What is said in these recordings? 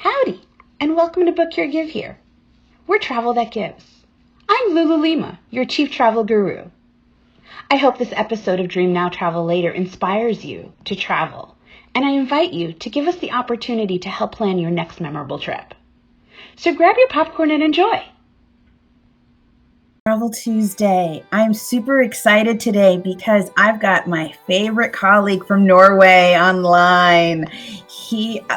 Howdy, and welcome to Book Your Give Here. We're Travel That Gives. I'm Lulu Lima, your chief travel guru. I hope this episode of Dream Now Travel Later inspires you to travel, and I invite you to give us the opportunity to help plan your next memorable trip. So grab your popcorn and enjoy. Travel Tuesday. I'm super excited today because I've got my favorite colleague from Norway online.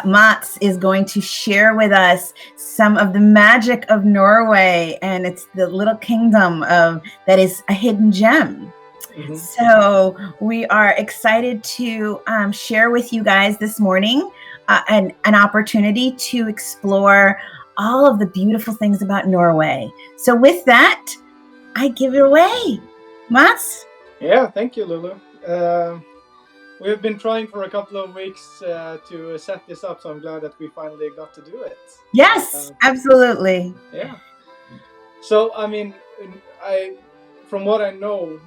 Mats, is going to share with us some of the magic of Norway, and it's the little kingdom that is a hidden gem. Mm-hmm. So we are excited to share with you guys this morning an opportunity to explore all of the beautiful things about Norway. So with that, I give it away. Mats? Yeah, thank you, Lulu. We've been trying for a couple of weeks to set this up, so I'm glad that we finally got to do it. Yes, absolutely. Yeah. So, from what I know,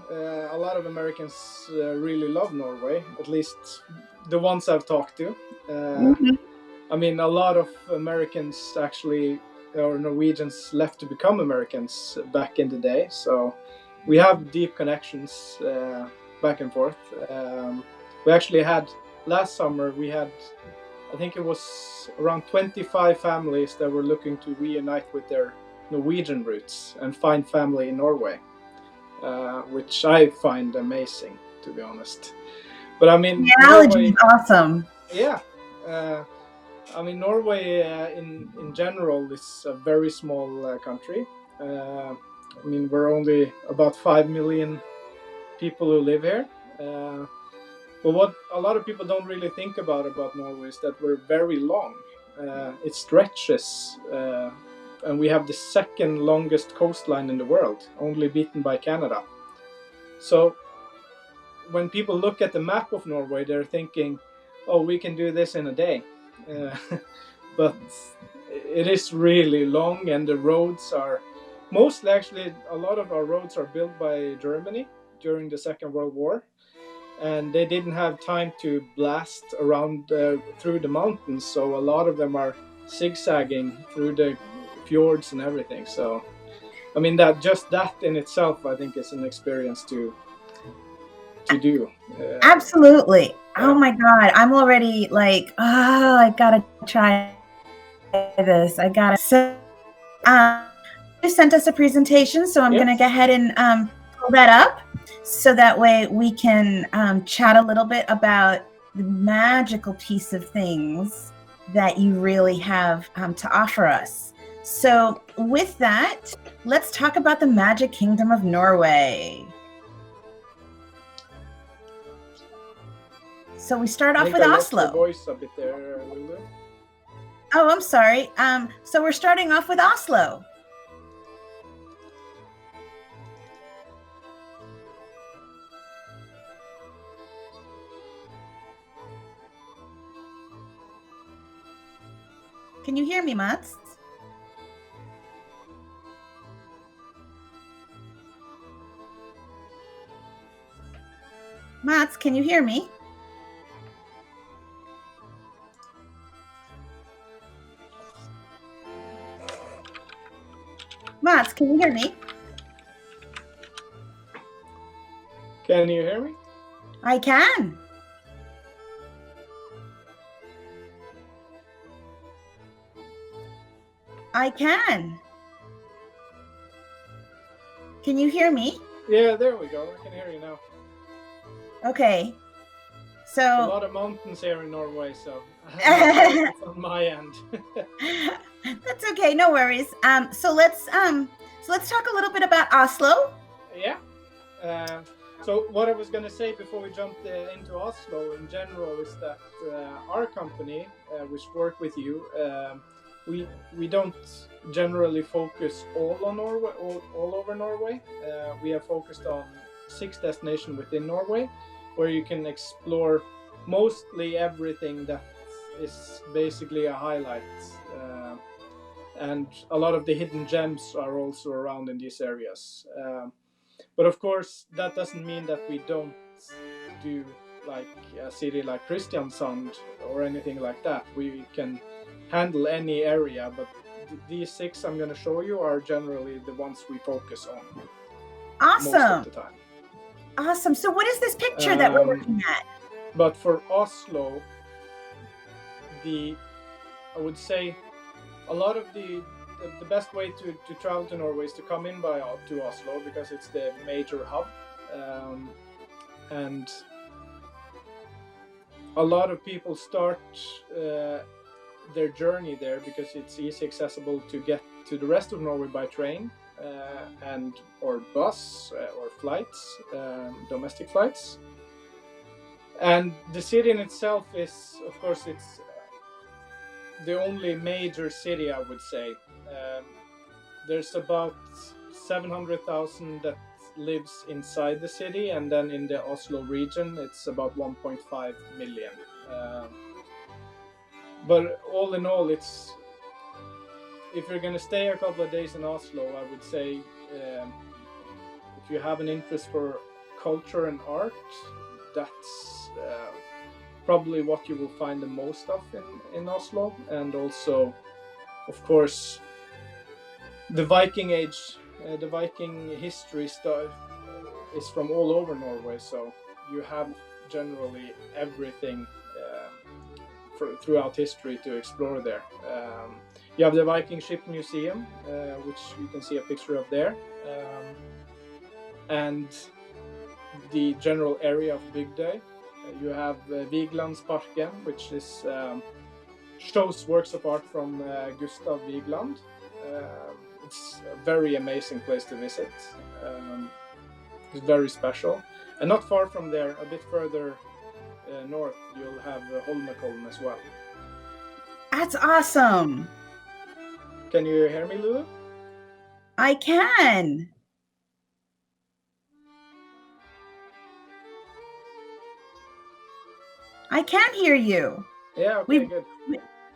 a lot of Americans really love Norway, at least the ones I've talked to. A lot of Americans actually, or Norwegians, left to become Americans back in the day. So we have deep connections back and forth. We actually had, last summer, I think it was around 25 families that were looking to reunite with their Norwegian roots and find family in Norway, which I find amazing, to be honest. But the analogy is awesome. Yeah. Norway in general is a very small country. We're only about 5 million people who live here. But what a lot of people don't really think about Norway is that we're very long. It stretches, and we have the second longest coastline in the world, only beaten by Canada. So when people look at the map of Norway, they're thinking, oh, we can do this in a day. But it is really long, and the roads are mostly, actually, a lot of our roads are built by Germany during the Second World War, and they didn't have time to blast around through the mountains, so a lot of them are zigzagging through the fjords and everything. So that in itself, I think, is an experience to do. Absolutely. Oh my God, I'm already like, I gotta try this. So you sent us a presentation, so I'm gonna go ahead and pull that up so that way we can chat a little bit about the magical piece of things that you really have to offer us. So with that, let's talk about the Magic Kingdom of Norway. So we start off with Oslo. Your voice a bit there, Lulu. Oh, I'm sorry. So we're starting off with Oslo. Can you hear me, Mats? Mats, can you hear me? Mats, can you hear me? Can you hear me? I can. I can. Can you hear me? Yeah, there we go. I can hear you now. Okay. So a lot of mountains here in Norway, so it's on my end. That's okay, no worries. So let's talk a little bit about Oslo. Yeah. So what I was going to say before we jumped into Oslo in general is that our company, which work with you, we don't generally focus all on Norway, all over Norway. We are focused on 6 destinations within Norway, where you can explore mostly everything that is basically a highlight. And a lot of the hidden gems are also around in these areas. But of course, that doesn't mean that we don't do like a city like Kristiansand or anything like that. We can handle any area, but these 6 I'm going to show you are generally the ones we focus on most of the time. Awesome. So what is this picture that we're looking at? But for Oslo, I would say a lot of the best way to travel to Norway is to come in to Oslo, because it's the major hub, and a lot of people start their journey there because it's easy accessible to get to the rest of Norway by train and or bus or flights, domestic flights. And the city in itself is, of course, it's the only major city, I would say. There's about 700,000 that lives inside the city, and then in the Oslo region it's about 1.5 million. But all in all, if you're going to stay a couple of days in Oslo, I would say if you have an interest for culture and art, that's probably what you will find the most of in Oslo. And also, of course, the Viking age, the Viking history stuff is from all over Norway, so you have generally everything throughout history to explore there. You have the Viking Ship Museum, which you can see a picture of there, and the general area of Bygdøy. You have Vigelandsparken, which is shows works of art from Gustav Vigeland. It's a very amazing place to visit. It's very special. And not far from there, a bit further north, you'll have Holmenkollen as well. That's awesome. Can you hear me, Lulu? I can. I can hear you. Yeah, okay, good.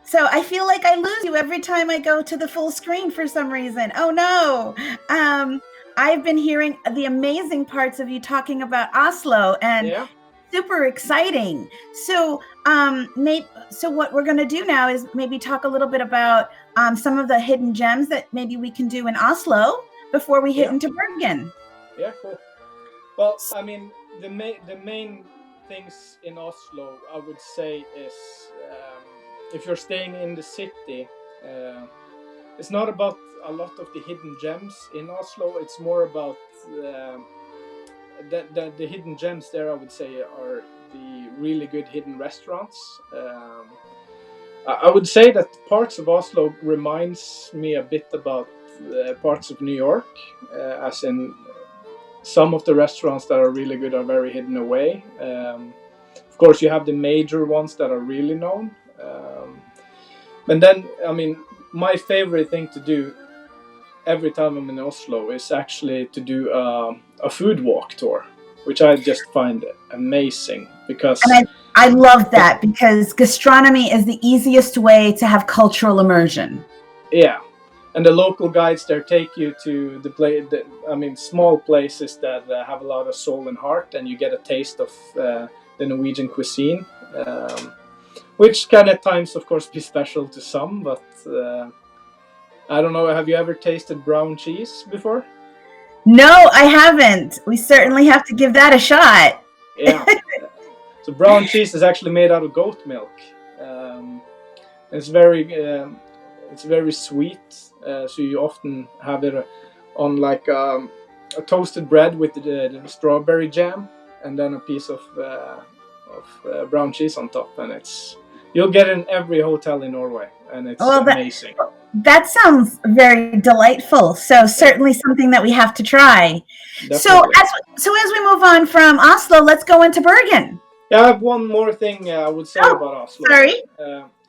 So I feel like I lose you every time I go to the full screen for some reason. Oh no. I've been hearing the amazing parts of you talking about Oslo, and super exciting. So so what we're going to do now is maybe talk a little bit about some of the hidden gems that maybe we can do in Oslo before we hit into Bergen. Yeah, cool. Well, I mean, the main things in Oslo, I would say, is if you're staying in the city, it's not about a lot of the hidden gems in Oslo. It's more about the hidden gems there, I would say, are the really good hidden restaurants. I would say that parts of Oslo reminds me a bit about parts of New York, as in some of the restaurants that are really good are very hidden away. Of course, you have the major ones that are really known. And then, I mean, my favorite thing to do every time I'm in Oslo is actually to do a food walk tour, which I just find amazing because... And I love that because gastronomy is the easiest way to have cultural immersion. Yeah. And the local guides there take you to small places that have a lot of soul and heart, and you get a taste of the Norwegian cuisine, which can at times, of course, be special to some. But I don't know, have you ever tasted brown cheese before? No, I haven't. We certainly have to give that a shot. Yeah. So brown cheese is actually made out of goat milk. It's very sweet, so you often have it on like a toasted bread with the strawberry jam, and then a piece of brown cheese on top, and you'll get it in every hotel in Norway, and it's amazing. That sounds very delightful. So certainly something that we have to try. Definitely. So as we move on from Oslo, let's go into Bergen. Yeah, I have one more thing I would say about Oslo. Sorry.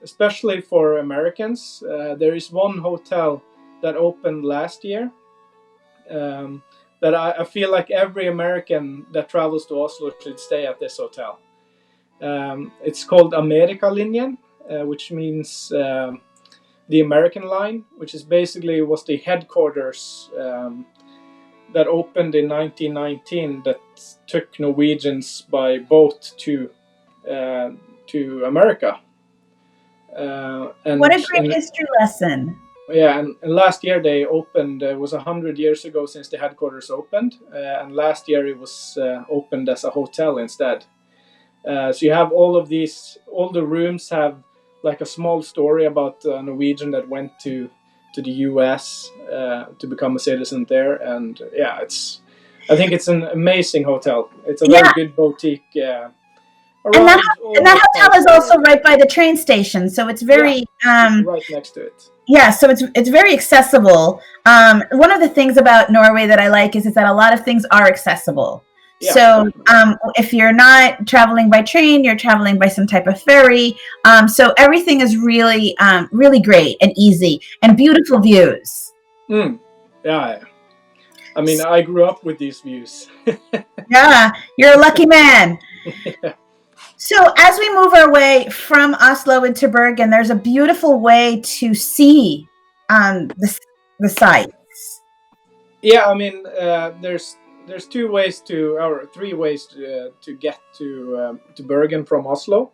Especially for Americans, there is one hotel that opened last year that I feel like every American that travels to Oslo should stay at this hotel. It's called Amerikalinjen, which means the American line, which is basically was the headquarters that opened in 1919 that took Norwegians by boat to America. And What a great history lesson. yeah, and last year they opened. It was 100 years ago since the headquarters opened, and last year it was opened as a hotel instead. So you have all of these. All the rooms have like a small story about a Norwegian that went to the U.S. To become a citizen there, and yeah, I think it's an amazing hotel. It's a very good boutique. And that, Around and that almost hotel is also right by the train station, so it's very it's right next to it. yeah, so it's very accessible. One of the things about Norway that I like is that a lot of things are accessible. Yeah, so if you're not traveling by train, you're traveling by some type of ferry. So everything is really really great and easy and beautiful views. Yeah. I mean, I grew up with these views. Yeah, you're a lucky man. Yeah. So as we move our way from Oslo into Bergen, there's a beautiful way to see the sights. Yeah, I mean, there's two ways or three ways to get to Bergen from Oslo.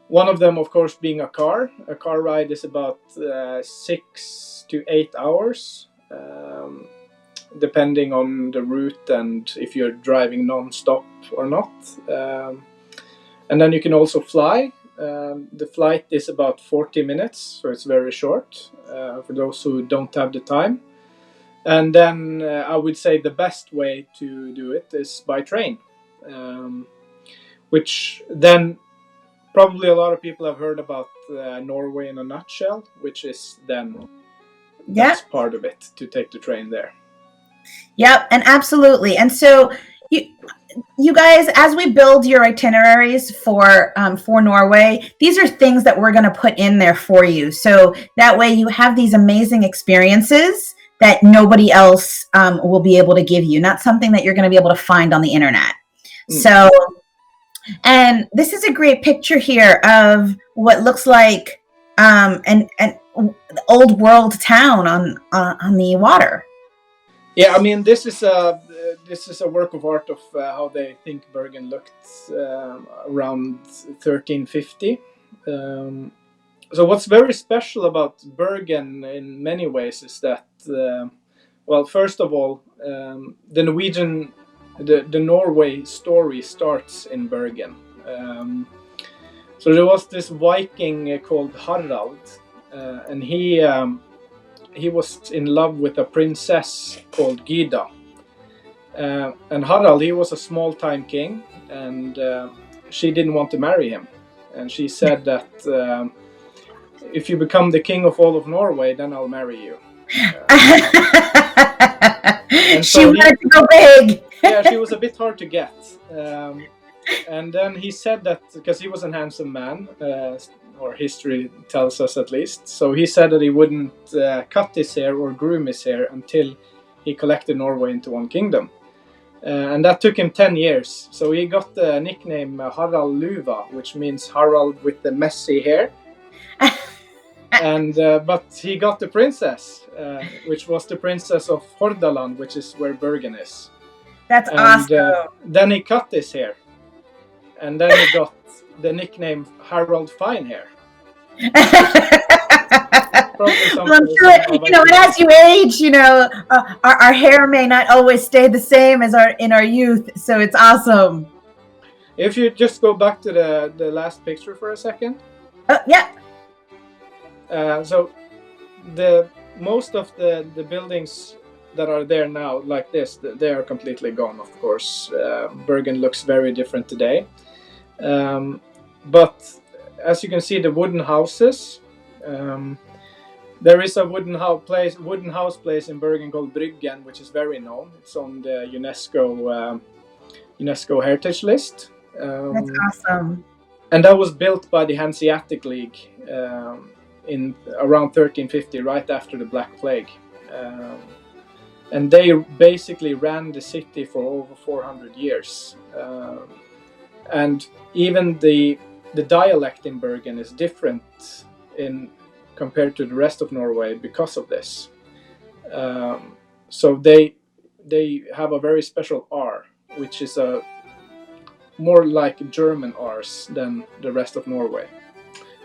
One of them, of course, being a car. A car ride is about 6 to 8 hours, depending on the route and if you're driving non-stop or not. And then you can also fly. The flight is about 40 minutes, so it's very short for those who don't have the time. And then I would say the best way to do it is by train, which then probably a lot of people have heard about Norway in a nutshell, which is then that's part of it, to take the train there. Yep, and absolutely. And so you guys, as we build your itineraries for Norway, these are things that we're going to put in there for you. So that way you have these amazing experiences that nobody else will be able to give you, not something that you're going to be able to find on the internet. So, and this is a great picture here of what looks like an old world town on the water. Yeah, I mean, this is a work of art of how they think Bergen looked around 1350. So what's very special about Bergen in many ways is that, well, first of all, the Norway story starts in Bergen. So there was this Viking called Harald, and he was in love with a princess called Gyda. And Harald, he was a small-time king, and she didn't want to marry him. And she said that if you become the king of all of Norway, then I'll marry you. And she wanted to go big. Yeah, she was a bit hard to get. And then he said that because he was a handsome man, or history tells us at least. So he said that he wouldn't cut his hair or groom his hair until he collected Norway into one kingdom. And that took him 10 years. So he got the nickname Harald Luva, which means Harald with the messy hair. And but he got the princess, which was the princess of Hordaland, which is where Bergen is. That's awesome. Then he cut his hair. And then he got the nickname Harold Finehair. Well, I'm sure, and as you age, our hair may not always stay the same as in our youth. So it's awesome. If you just go back to the last picture for a second. Yeah. So most of the buildings that are there now, like this, they are completely gone, of course. Bergen looks very different today. But as you can see, the wooden houses, there is a wooden house place in Bergen called Bryggen, which is very known. It's on the UNESCO Heritage List. That's awesome. And that was built by the Hanseatic League in around 1350, right after the Black Plague. And they basically ran the city for over 400 years. And even the dialect in Bergen is different compared to the rest of Norway because of this. So they have a very special R, which is more like German R's than the rest of Norway,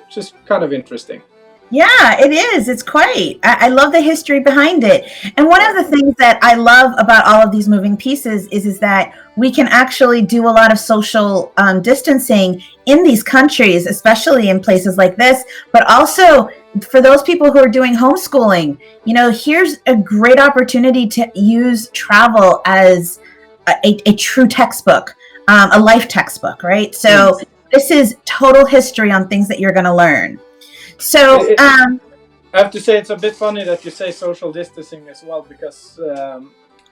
which which is kind of interesting. Yeah, it is. It's quite. I love the history behind it. And one of the things that I love about all of these moving pieces is that we can actually do a lot of social distancing in these countries, especially in places like this, but also for those people who are doing homeschooling, here's a great opportunity to use travel as a true textbook, a life textbook, right? So this is total history on things that you're going to learn. So I have to say it's a bit funny that you say social distancing as well, because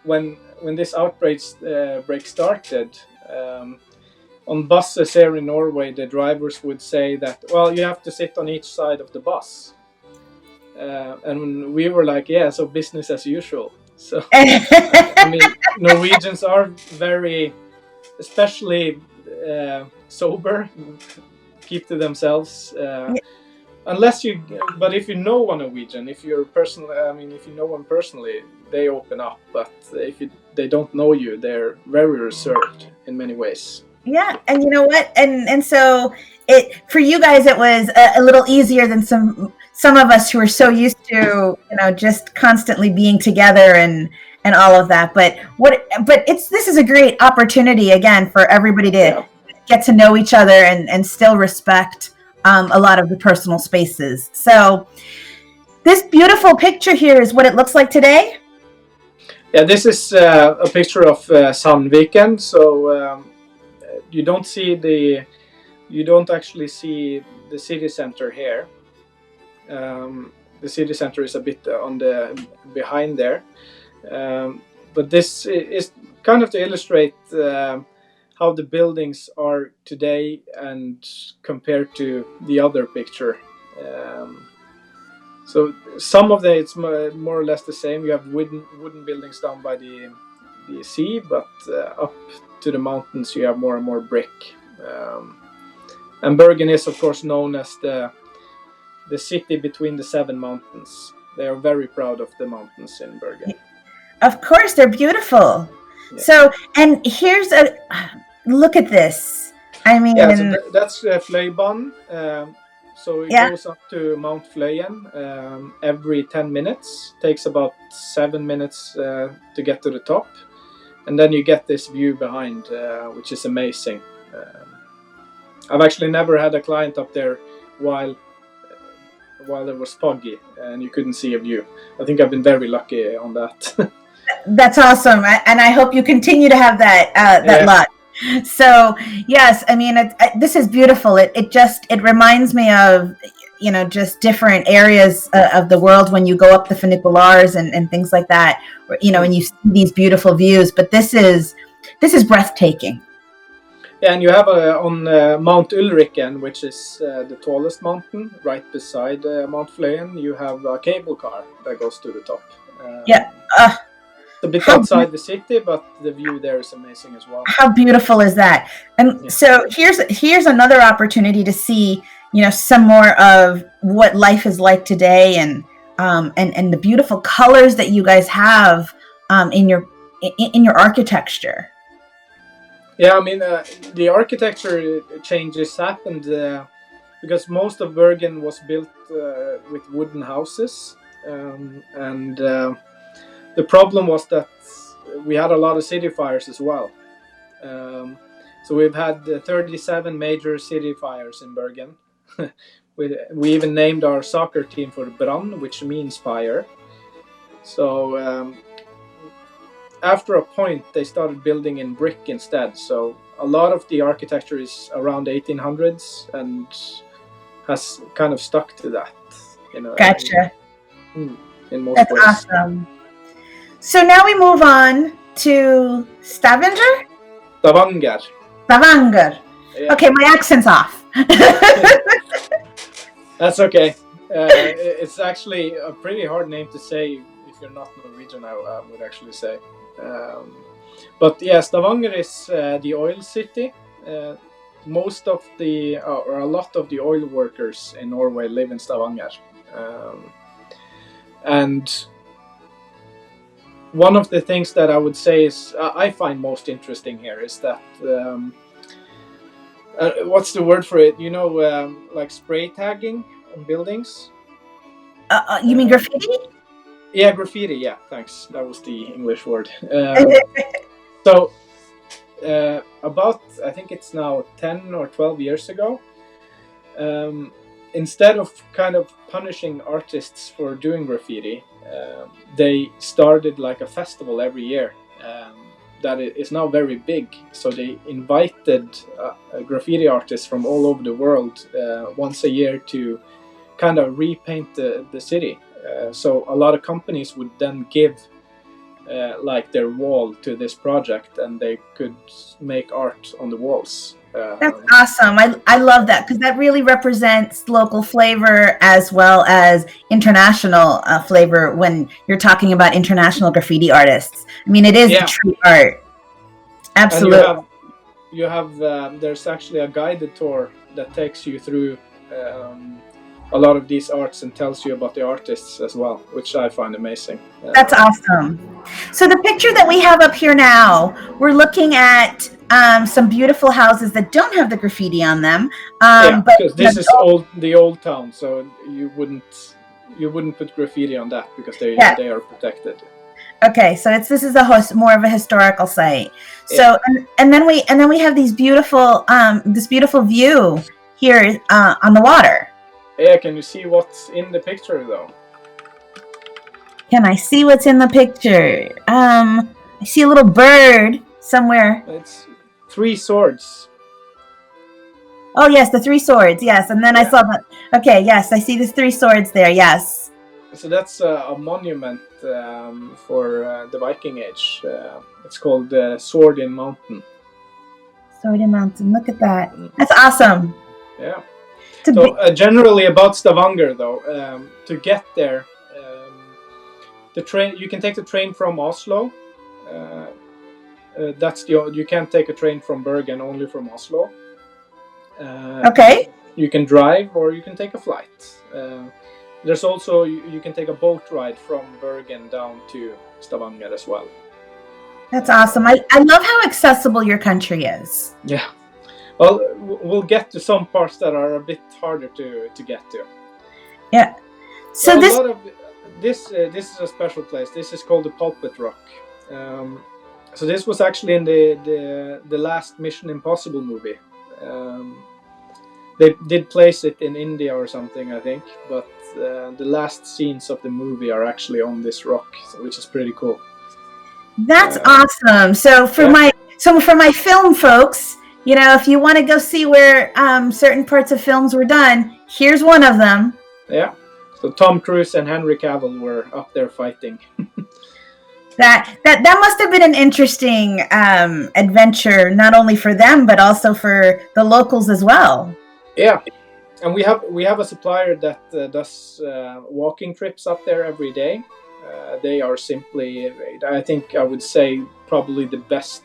when this outbreak started, on buses here in Norway, the drivers would say that, well, you have to sit on each side of the bus, and we were like, yeah, so business as usual. So I mean, Norwegians are very, especially sober, keep to themselves. But if you know a Norwegian, if you know one personally, they open up. But if they don't know you, they're very reserved in many ways. Yeah, and you know what? And so for you guys, it was a little easier than some of us who are so used to just constantly being together and all of that. But this is a great opportunity again for everybody to get to know each other and still respect a lot of the personal spaces. So this beautiful picture here is what it looks like today. Yeah, this is a picture of Sandviken. So you don't actually see the city center here. The city center is a bit on the behind there. But this is kind of to illustrate how the buildings are today and compared to the other picture. So some of it's more or less the same. You have wooden buildings down by the sea, but up to the mountains you have more and more brick. And Bergen is of course known as the city between the 7 mountains. They are very proud of the mountains in Bergen. Of course, they're beautiful. Yeah. So, and here's look at this. I mean, yeah, so that's Fløibanen. So it goes up to Mount Fløyen every 10 minutes. Takes about 7 minutes to get to the top. And then you get this view behind, which is amazing. I've actually never had a client up there while it was foggy and you couldn't see a view. I think I've been very lucky on that. That's awesome, and I hope you continue to have that luck. So yes, I mean this is beautiful. It reminds me of just different areas of the world when you go up the funiculars and things like that. And you see these beautiful views. But this is breathtaking. Yeah, and you have on Mount Ulriken, which is the tallest mountain, right beside Mount Fløyen, you have a cable car that goes to the top. A bit outside the city, but the view there is amazing as well. How beautiful is that? And so here's another opportunity to see, some more of what life is like today, and the beautiful colors that you guys have in your architecture. Yeah, I mean the architecture changes happened because most of Bergen was built with wooden houses, and the problem was that we had a lot of city fires as well. So we've had 37 major city fires in Bergen. We even named our soccer team for Brann, which means fire. So after a point, they started building in brick instead. So a lot of the architecture is around 1800s and has kind of stuck to that. Gotcha. In most ways. That's awesome. So now we move on to Stavanger? Stavanger. Yeah. Okay, my accent's off. That's okay. It's actually a pretty hard name to say if you're not Norwegian, I would actually say. But yeah, Stavanger is the oil city. Most of or a lot of the oil workers in Norway live in Stavanger. And one of the things that I would say is I find most interesting here is that What's the word for it? Like spray tagging on buildings. You mean graffiti? Yeah, graffiti. Yeah, thanks. That was the English word. So about, I think it's now 10 or 12 years ago, instead of kind of punishing artists for doing graffiti, they started like a festival every year that is now very big. So they invited graffiti artists from all over the world once a year to kind of repaint the city. So a lot of companies would then give like their wall to this project, and they could make art on the walls. That's awesome. I love that because that really represents local flavor as well as international flavor when you're talking about international graffiti artists. I mean, it is the true art. Absolutely. And you have there's actually a guided tour that takes you through a lot of these arts and tells you about the artists as well, which I find amazing. That's awesome. So the picture that we have up here now, we're looking at some beautiful houses that don't have the graffiti on them. Because this is the old town, so you wouldn't put graffiti on that because they are protected. Okay, so this is more of a historical site. So and then we have these beautiful this beautiful view here on the water. Yeah, can you see what's in the picture though? Can I see what's in the picture? I see a little bird somewhere. It's 3 swords. Oh yes, the 3 swords. Yes, and then I saw that. Okay, yes, I see the 3 swords there. Yes. So that's a monument for the Viking Age. It's called Sword in Mountain. Sword in Mountain. Look at that. That's awesome. Yeah. So generally about Stavanger though, to get there, the train, you can take the train from Oslo. You can't take a train from Bergen, only from Oslo. Okay. You can drive or you can take a flight. There's also, you can take a boat ride from Bergen down to Stavanger as well. That's awesome. I love how accessible your country is. Yeah. Well, we'll get to some parts that are a bit harder to get to. Yeah. So this is a special place. This is called the Pulpit Rock. So this was actually in the last Mission Impossible movie. They did place it in India or something, I think, but the last scenes of the movie are actually on this rock, which is pretty cool. That's awesome. So for my film folks, you know, if you want to go see where certain parts of films were done, here's one of them. Yeah. So Tom Cruise and Henry Cavill were up there fighting. That must have been an interesting adventure, not only for them but also for the locals as well. Yeah, and we have a supplier that does walking trips up there every day. They are simply, I think I would say, probably the best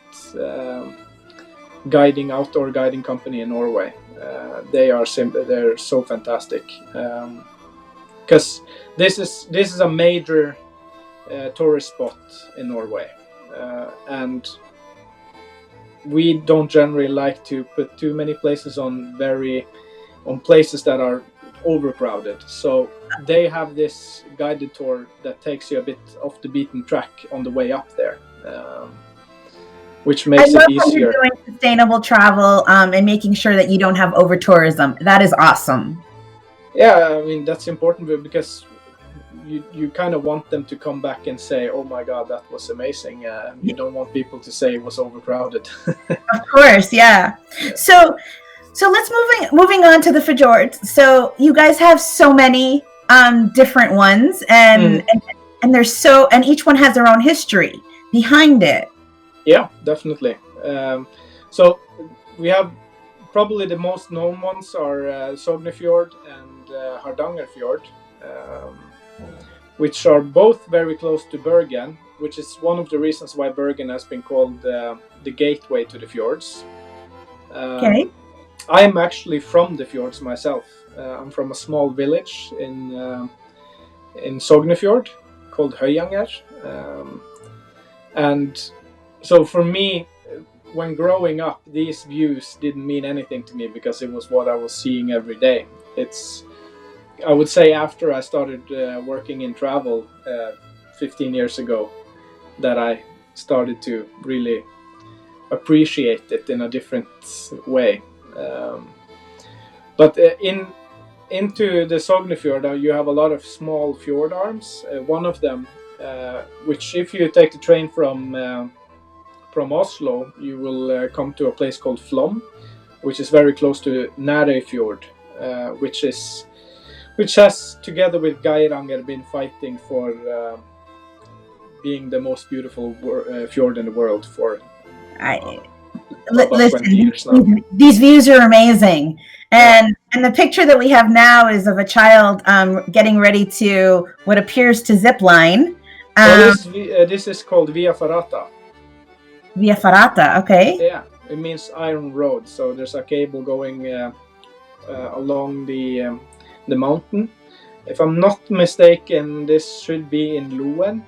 outdoor guiding company in Norway. They're so fantastic. Because this is a major tourist spot in Norway, and we don't generally like to put too many places on places that are overcrowded. So they have this guided tour that takes you a bit off the beaten track on the way up there, which makes it easier. I love how you're doing sustainable travel and making sure that you don't have over tourism. That is awesome. Yeah, I mean that's important because you kind of want them to come back and say, "Oh my God, that was amazing." You don't want people to say it was overcrowded. Of course, yeah. So let's moving on to the fjords. So you guys have so many different ones, and and each one has their own history behind it. Yeah, definitely. So we have probably the most known ones are Sognefjord and Hardangerfjord, which are both very close to Bergen, which is one of the reasons why Bergen has been called the gateway to the fjords. Okay. I'm actually from the fjords myself. I'm from a small village in Sognefjord called Høyanger. And so for me, when growing up, these views didn't mean anything to me because it was what I was seeing every day. I would say after I started working in travel 15 years ago that I started to really appreciate it in a different way. But into the Sognefjord, you have a lot of small fjord arms. One of them, which if you take the train from Oslo, you will come to a place called Flom, which is very close to Nærøy Fjord, which has, together with Geiranger, been fighting for being the most beautiful fjord in the world for about 20 years now. These views are amazing. And the picture that we have now is of a child getting ready to what appears to zip line. This is called Via Ferrata. Via Ferrata, okay. Yeah, it means iron road. So there's a cable going along the mountain. If I'm not mistaken, this should be in Loen.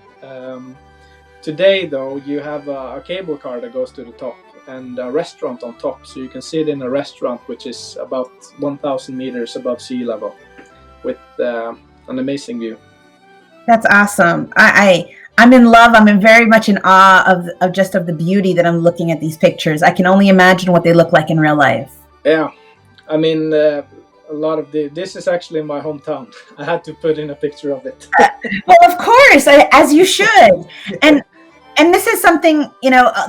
Today, though, you have a cable car that goes to the top and a restaurant on top. So you can sit in a restaurant which is about 1,000 meters above sea level with an amazing view. That's awesome. I'm in love. I'm very much in awe of the beauty that I'm looking at these pictures. I can only imagine what they look like in real life. Yeah. I mean, a lot of this is actually my hometown. I had to put in a picture of it. Well, of course, as you should. And this is something,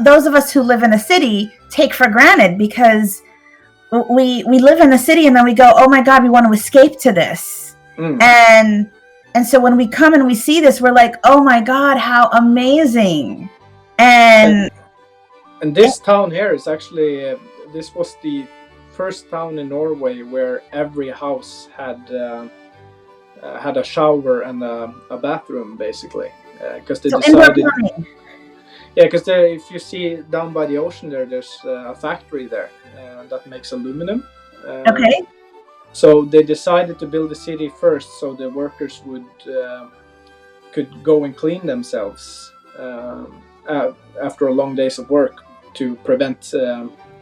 those of us who live in the city take for granted because we live in the city and then we go, oh my God, we want to escape to this. And so when we come and we see this, we're like, oh my God, how amazing. And this town here is actually, this was the first town in Norway where every house had a shower and a bathroom, basically. Because they decided... Yeah, because if you see down by the ocean there's a factory there that makes aluminum. Okay. So they decided to build the city first, so the workers could go and clean themselves after a long days of work to prevent,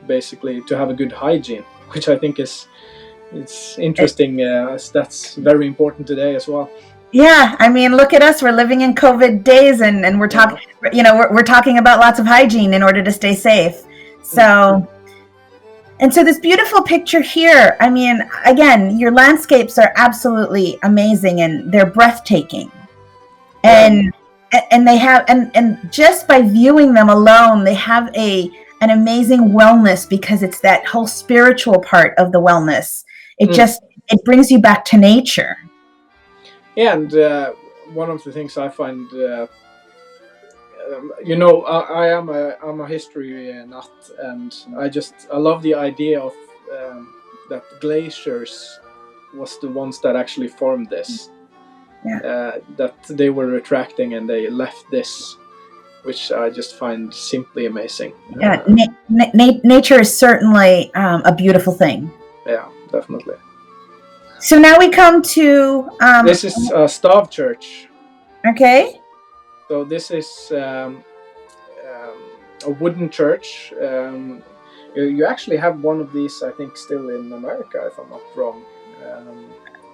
basically, to have a good hygiene, which I think it's interesting. That's very important today as well. Yeah, I mean, look at us. We're living in COVID days, and we're talking. We're talking about lots of hygiene in order to stay safe. So. And so this beautiful picture here, I mean, again, your landscapes are absolutely amazing and they're breathtaking. And they have, and just by viewing them alone, they have an amazing wellness because it's that whole spiritual part of the wellness. It brings you back to nature. Yeah, and one of the things I find, I'm a history nut, and I love the idea of that glaciers was the ones that actually formed this. Yeah. That they were retracting and they left this, which I just find simply amazing. Yeah, nature is certainly a beautiful thing. Yeah, definitely. So now we come to... this is Stav Church. Okay. So this is a wooden church. You actually have one of these, I think, still in America, if I'm not wrong.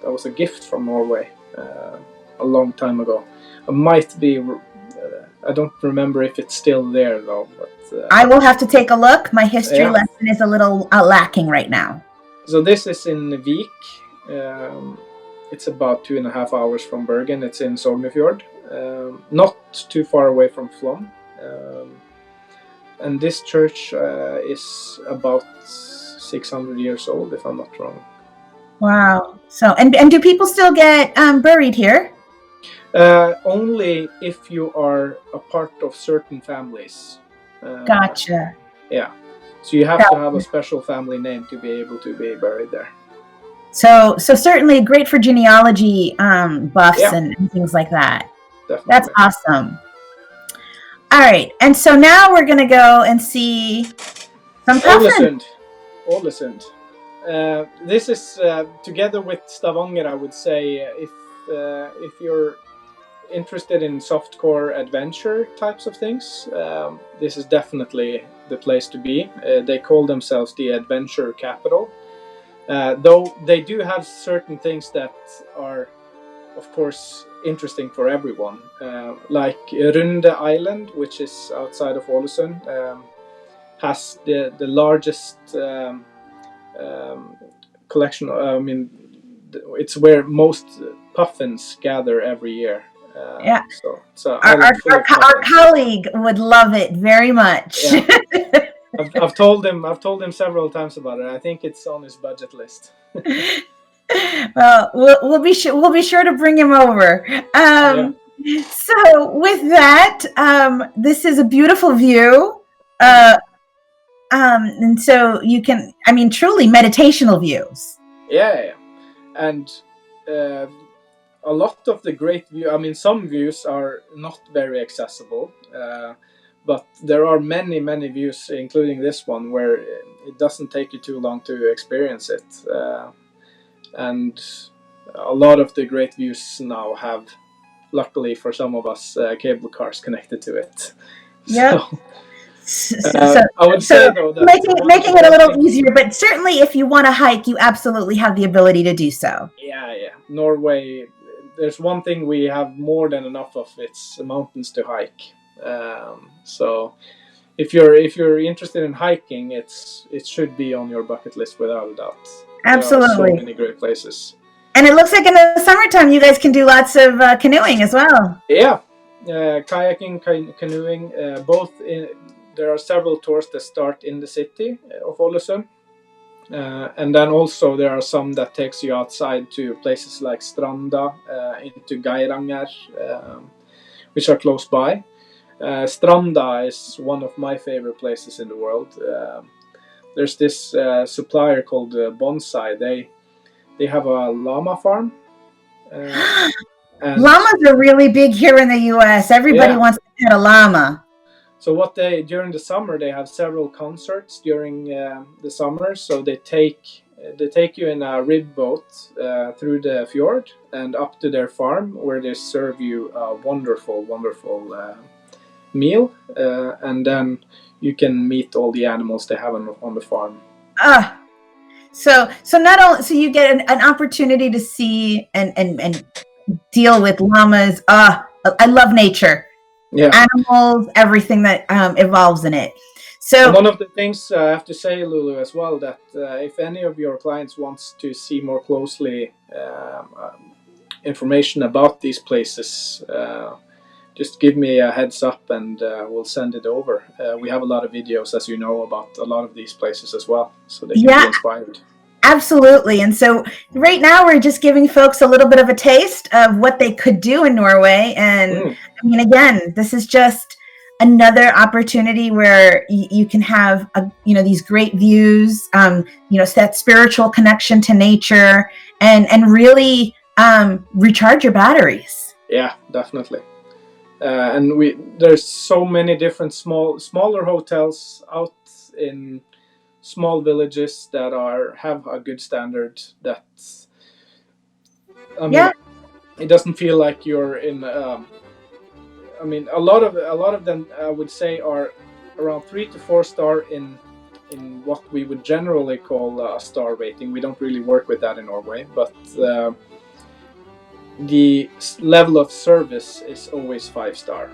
That was a gift from Norway a long time ago. It might be... I don't remember if it's still there, though. But I will have to take a look. My history lesson is a little lacking right now. So this is in Vik. It's about 2.5 hours from Bergen. It's in Sognefjord. Not too far away from Flom. And this church is about 600 years old, if I'm not wrong. Wow. So, and do people still get buried here? Only if you are a part of certain families. Gotcha. Yeah. So you have to have a special family name to be able to be buried there. So certainly great for genealogy buffs and things like that. Definitely. That's awesome. All right, and so now we're going to go and see some Ålesund. This is together with Stavanger. I would say if interested in softcore adventure types of things, this is definitely the place to be. They call themselves the adventure capital. Though they do have certain things that are, of course, interesting for everyone. Like Runde Island, which is outside of Ålesund, has the largest collection. It's where most puffins gather every year. Yeah. So our colleague would love it very much. Yeah. I've told him several times about it. I think it's on his budget list. Well, we'll be sure to bring him over. Yeah. So with that, this is a beautiful view. And so you can, truly meditational views. Yeah. And a lot of the great view, some views are not very accessible, but there are many views, including this one, where it doesn't take you too long to experience it. And a lot of the great views now have, luckily for some of us, cable cars connected to it. Yeah. So, I would say though that making it a little easier, but certainly if you want to hike, you absolutely have the ability to do so. Yeah. Norway, there's one thing we have more than enough of. It's mountains to hike. So if you're interested in hiking, it should be on your bucket list without a doubt. Absolutely. There are so many great places. And it looks like in the summertime you guys can do lots of canoeing as well. Yeah, kayaking, canoeing, both. There are several tours that start in the city of Ålesund. And then also there are some that takes you outside to places like Stranda, into Geiranger, which are close by. Stranda is one of my favorite places in the world. There's this supplier called Bonsai. They have a llama farm. Llamas are really big here in the U.S. Everybody wants to pet a llama. So during the summer they have several concerts during the summer. So they take you in a rib boat through the fjord and up to their farm, where they serve you a wonderful meal, and then you can meet all the animals they have on the farm. So not only you get an opportunity to see and deal with llamas. I love nature. Yeah. Animals, everything that evolves in it. So and one of the things I have to say, Lulu, as well, that if any of your clients wants to see more closely information about these places, just give me a heads up and we'll send it over. We have a lot of videos, as you know, about a lot of these places as well, so they can be inspired. Absolutely. And so right now we're just giving folks a little bit of a taste of what they could do in Norway. And again, this is just another opportunity where you can have these great views, that spiritual connection to nature, and really recharge your batteries. Yeah, definitely. And there's so many different smaller hotels out in small villages that have a good standard. That it doesn't feel like you're in. A lot of them I would say are around 3 to 4 star in what we would generally call a star rating. We don't really work with that in Norway, but the level of service is always 5 star,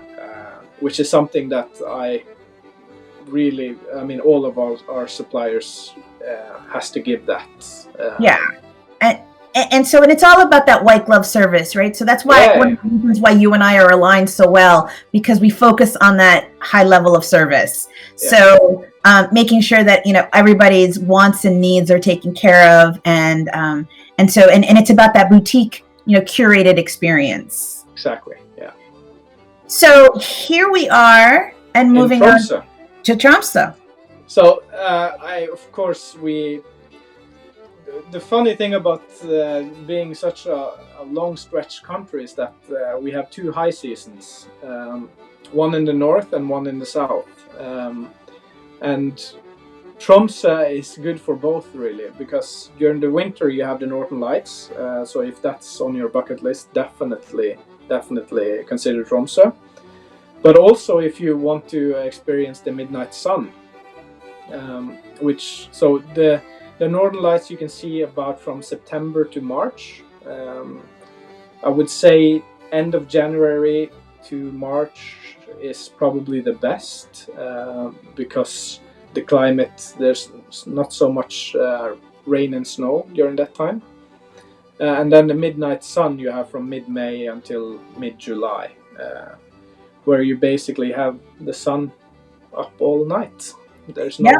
which is something that all of our suppliers has to give that. And so it's all about that white glove service, right? So that's why one of the reasons why you and I are aligned so well, because we focus on that high level of service. So making sure that everybody's wants and needs are taken care of, and it's about that boutique, curated experience. Exactly. Yeah. So here we are, and moving on to Tromsø. So the funny thing about being such a long stretch country is that we have 2 high seasons, one in the north and one in the south, and Tromsø is good for both, really, because during the winter you have the northern lights, so if that's on your bucket list, definitely definitely consider Tromsø. But also, if you want to experience the midnight sun, the northern lights you can see about from September to March. I would say end of January to March is probably the best, because the climate, there's not so much rain and snow during that time. And then the midnight sun you have from mid-May until mid-July, where you basically have the sun up all night. There's no,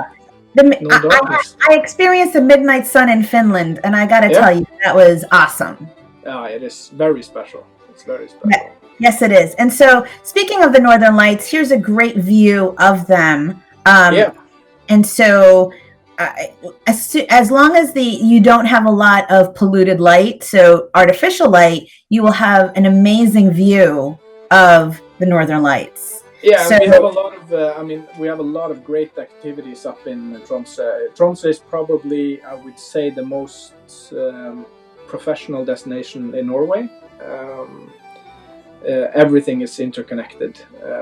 no darkness. I experienced the midnight sun in Finland, and I got to tell you, that was awesome. It is very special. It's very special. Yeah. Yes, it is. And so, speaking of the Northern Lights, here's a great view of them. And so, as long as you don't have a lot of polluted light, so artificial light, you will have an amazing view of the Northern Lights. Yeah, so, we have a lot of. We have a lot of great activities up in Tromsø. Tromsø is probably, I would say, the most professional destination in Norway. Everything is interconnected,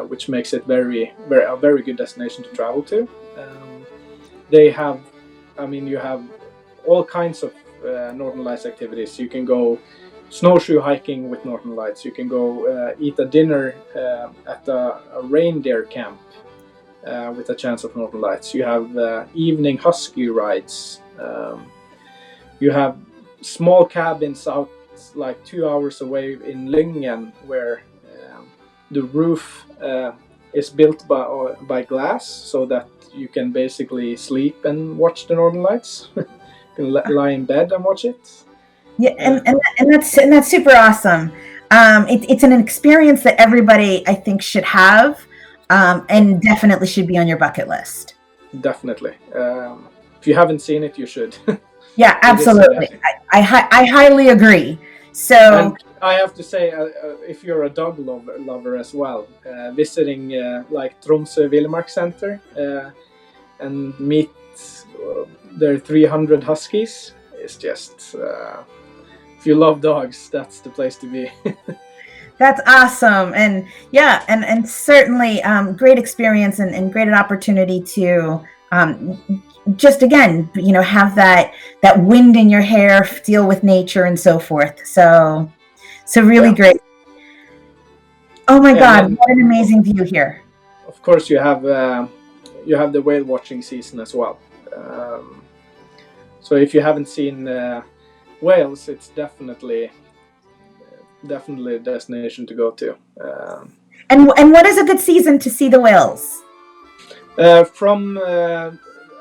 which makes it a very good destination to travel to. They have, you have all kinds of Northern Lights activities. You can go snowshoe hiking with Northern Lights. You can go eat a dinner at a reindeer camp with a chance of Northern Lights. You have evening husky rides. You have small cabins out like 2 hours away in Lyngen, where the roof is built by glass, so that you can basically sleep and watch the Northern Lights. You can lie in bed and watch it. Yeah, and that's super awesome. It's an experience that everybody, I think, should have, and definitely should be on your bucket list. Definitely. If you haven't seen it, you should. Yeah, absolutely. I highly agree. So, and I have to say, if you're a dog lover as well, visiting like Tromsø Villmark Center and meet their 300 huskies is just, if you love dogs, that's the place to be. That's awesome. And yeah, and certainly great experience and great opportunity to just again, have that wind in your hair, deal with nature and so forth. So really great. Oh my God, what an amazing view here. Of course, you have the whale watching season as well. So if you haven't seen whales, it's definitely a destination to go to. And what is a good season to see the whales? From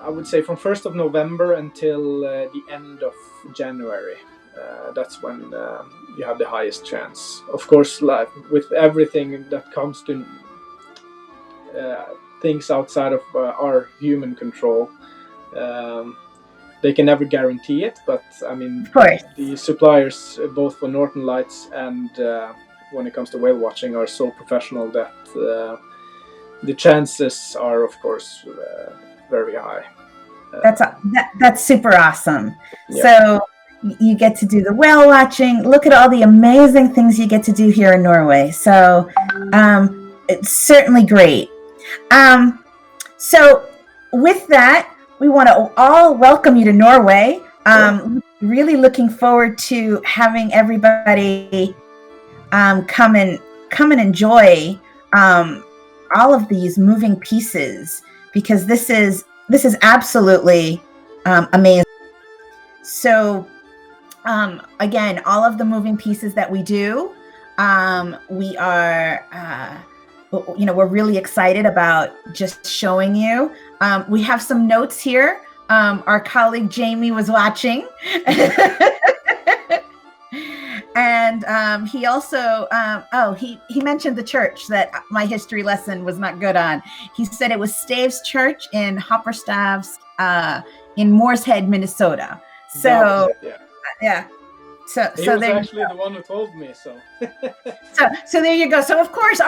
I would say from 1st of November until the end of January. That's when you have the highest chance. Of course, like with everything that comes to things outside of our human control, they can never guarantee it. But of course, the suppliers, both for Northern Lights and when it comes to whale watching, are so professional that the chances are, of course, very high. That's super awesome. Yeah. So you get to do the whale watching. Look at all the amazing things you get to do here in Norway. So it's certainly great. So with that, we want to all welcome you to Norway. Really looking forward to having everybody come and enjoy all of these moving pieces, because this is absolutely amazing. So again, all of the moving pieces that we do, we are we're really excited about just showing you. We have some notes here. Our colleague Jamie was watching. And he also, he mentioned the church that my history lesson was not good on. He said it was Staves Church in Hopperstavs in Mooreshead, Minnesota. So, yeah. So he was actually the one who told me. So there you go. So of course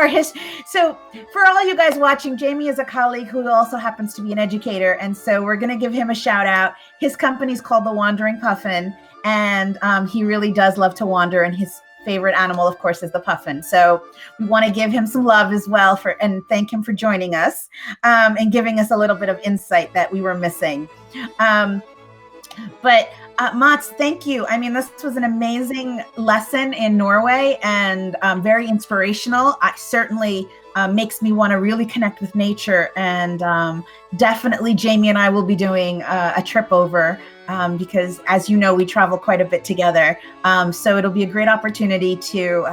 So for all you guys watching, Jamie is a colleague who also happens to be an educator, and so we're going to give him a shout out. His company's called The Wandering Puffin, and he really does love to wander, and his favorite animal, of course, is the puffin. So we want to give him some love as well and thank him for joining us and giving us a little bit of insight that we were missing. But Mats, thank you. I mean, this was an amazing lesson in Norway and very inspirational. I certainly makes me want to really connect with nature, and definitely Jamie and I will be doing a trip over because, as you know, we travel quite a bit together. So it'll be a great opportunity to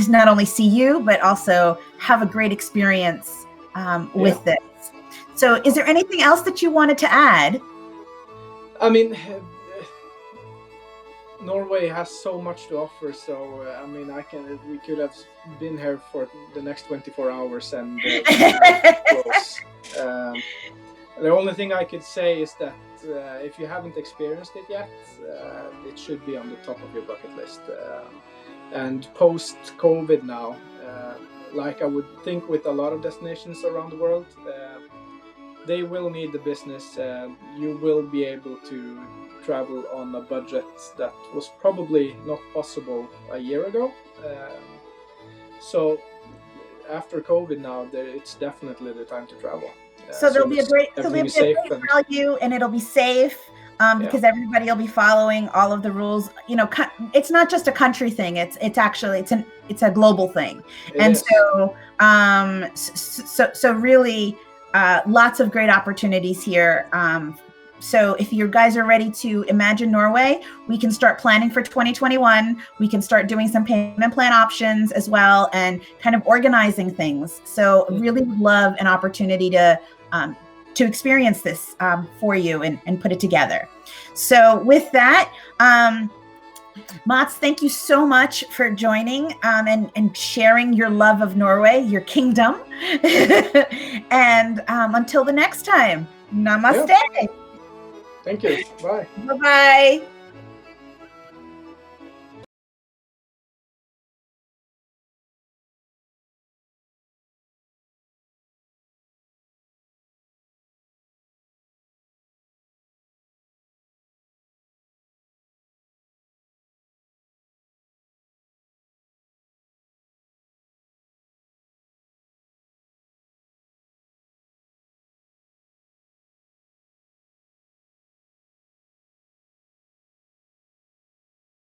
not only see you, but also have a great experience with this. So is there anything else that you wanted to add? I mean, Norway has so much to offer, so I mean, we could have been here for the next 24 hours and close. The only thing I could say is that if you haven't experienced it yet, it should be on the top of your bucket list. And post-COVID now, like I would think with a lot of destinations around the world, they will need the business. You will be able to travel on a budget that was probably not possible a year ago. So after COVID now, it's definitely the time to travel. So there'll be a great value, and it'll be safe because everybody will be following all of the rules. You know, it's not just a country thing. It's actually it's a global thing. So really. Lots of great opportunities here. So if you guys are ready to imagine Norway, we can start planning for 2021. We can start doing some payment plan options as well and kind of organizing things. So really would love an opportunity to experience this for you and put it together. So with that, Mats, thank you so much for joining and sharing your love of Norway, your kingdom. And until the next time, namaste. Yeah. Thank you. Bye. Bye-bye.